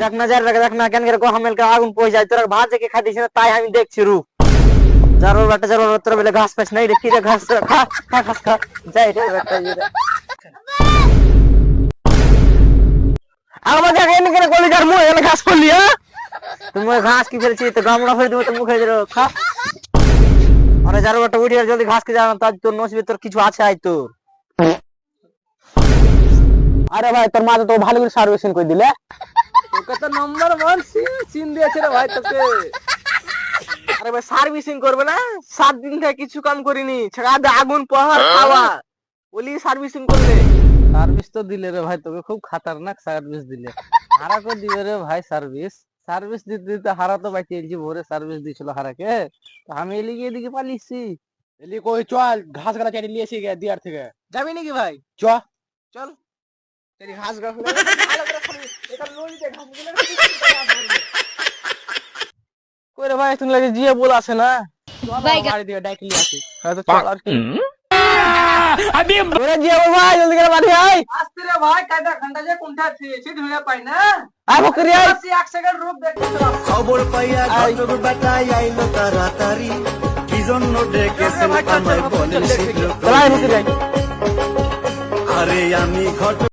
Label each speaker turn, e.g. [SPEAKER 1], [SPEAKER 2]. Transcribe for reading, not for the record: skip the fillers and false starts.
[SPEAKER 1] দেখ না যার দেখ না কেন করে গহমেলকে আগুন পড়ে যায় তোরা ভাত থেকে খাইছিস না তাই আমি দেখছি রু জারোর বাটা জারোর তোরা বলে ঘাস পাস নাই রে কি রে ঘাস খা খা ঘাস খা যাই রে বেটা আমাকে এনে করে কলিজার মুখ এনে ঘাস করলি হ্যাঁ তুমি ঘাস কি ফেলছি তো গামড়া হয়ে দেবো তো মুখে দিলো খা আরে জারোর বাটা উঠে জলদি ঘাস কি জানো তার তোর নসিবে তোর কিছু আছে আই তোর আরে ভাই তোর মা তো ভালো করে সার্ভিসিং করে দিলে তোকে তো নাম্বার 1 সিন দিয়েছে রে ভাই তোকে আরে ভাই সার্ভিসিং করবে না 7 দিন থেকে কিছু কাম করিনি ছাড়া আগুন পাহাড় খাওয়া বলি সার্ভিসিং করবে সার্ভিস তো দিলে রে ভাই তোকে খুব খতরনাক সার্ভিস দিলে হারা কো দিবে রে ভাই সার্ভিস সার্ভিস দিতে দিতে হারা তো বাকি এলজি ভোরে সার্ভিস দিছিল হারাকে তো আমি এলিগে এদিকে পালিছি এলি কই চল ঘাস গালা চাটি নিয়ে এসে দিয়ার থেকে যাবি নাকি ভাই চ চল তেরি ঘাস গাছ ভালো করে খাবি এটা লড়িতে ঘাস গুলো কই রে ভাই তুমি লাগে জিয়া বল আছে না চল বাড়ি দিয়ে ডাইকলি আসি হয়তো চল আর কি अभी मेरे जिया भाई जल्दी कर बाड़ी आय आस्ते रे भाई कायदा घंटा जे कोनटा सीट होया पाई ना आ बकरी आय 1 सेकंड रुक देख
[SPEAKER 2] খবর পাইয়া ঘটক বেটা আইলো তাড়াতাড়ি কি জন্য ডেকেছেন আমায় বলেন শীঘ্র
[SPEAKER 1] চলাই মুতি যাই
[SPEAKER 2] আরে আমি ঘটক